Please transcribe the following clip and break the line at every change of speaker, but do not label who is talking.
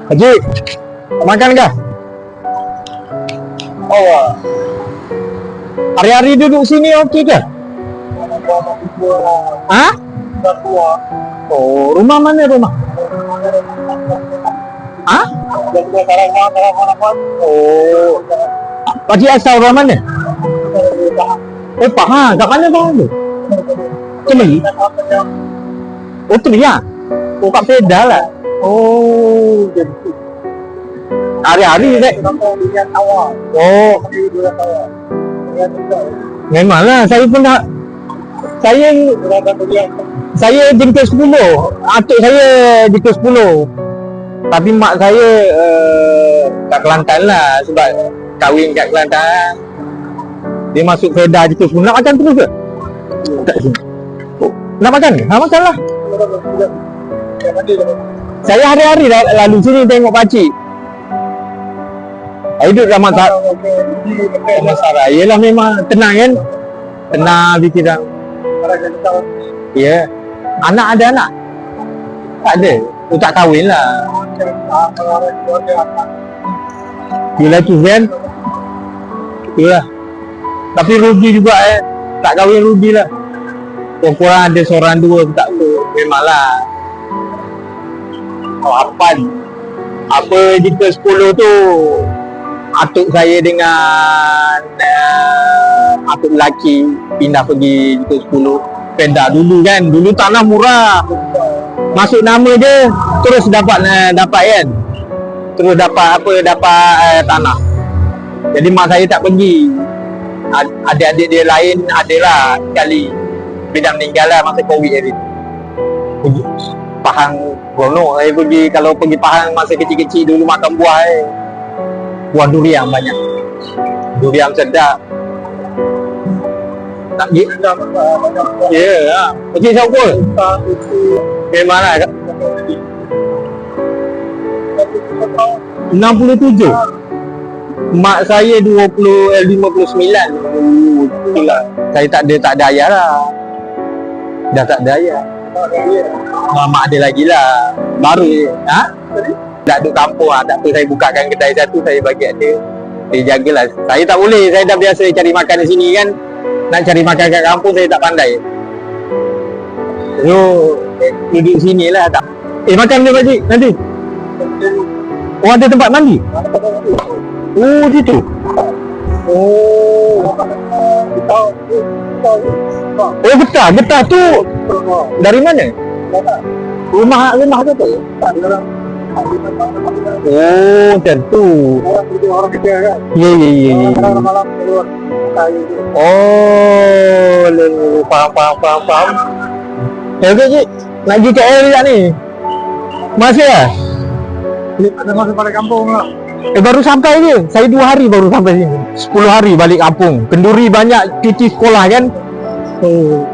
Haji, makan kah?
Oh,
Hari-hari duduk sini okey ke? Ha? Oh, rumah mana rumah? Ha? Oh, Pakcik asal orang mana? Oh, Pahang. Kat mana Pahang tu? Cemeli? Oh, tu dia? Oh, kat Pedal lah. Oh, gitu. Hari-hari Zek? Oh, memanglah. Saya pun dah, saya jengkel 10. Atuk saya jengkel 10. Tapi mak saya kat Kelantan lah. Sebab kahwin kat Kelantan. Dia masuk Kedah jengkel 10. Nak makan terus ke? Tak sini. Oh, nak makan? Ha, makanlah. Saya hari-hari lalu sini tengok pakcik. Hidup dalam masyarakat. Yelah, memang tenang kan? Tenang fikiran. Ya. Anak ada anak? Tak ada. Tu tak kahwin lah. Yelah tu kan? Yelah. Tapi rugi juga tak kahwin rugi lah. Kurang-kurang ada seorang dua tak tu. Memanglah. Apa jika 10 tu atuk saya dengan atuk lelaki pindah pergi jika 10 Pedak dulu kan. Dulu tanah murah. Masuk nama je terus dapat kan. Terus dapat tanah. Jadi mak saya tak pergi. Adik-adik dia lain adalah sekali. Dia dah meninggal lah masa Covid hari tu. Pahang Gono saya pergi. Kalau pergi Pahang masa kecil-kecil dulu makan buah buah durian banyak. Durian sedap. Tak pergi? Ya lah. Pergi siapa? Memanglah 67. Mak saya 59. Itulah. Saya tak ada ayah lah. Dah tak ada ayah. Mak ada lagi lah. Baru ha? Tak duduk kampung lah. Tak apa saya bukakan kedai satu, saya bagi dia. Dia jagalah. Saya tak boleh. Saya dah biasa cari makan di sini kan. Nak cari makan kat kampung saya tak pandai. So duduk sini lah tak. Makan dia pakcik nanti. Oh, ada tempat mandi? Oh, situ. Oh, getah tu dari mana? Rumah tu tu? Oh, macam tu. Ya. Oh, faham. Okey cik, nak pergi KL tak ni? Masih lah?
Ada masa pada kampung lah.
Baru sampai je. Saya 2 hari baru sampai sini. 10 hari balik kampung. Kenduri banyak cuti sekolah kan. Oh.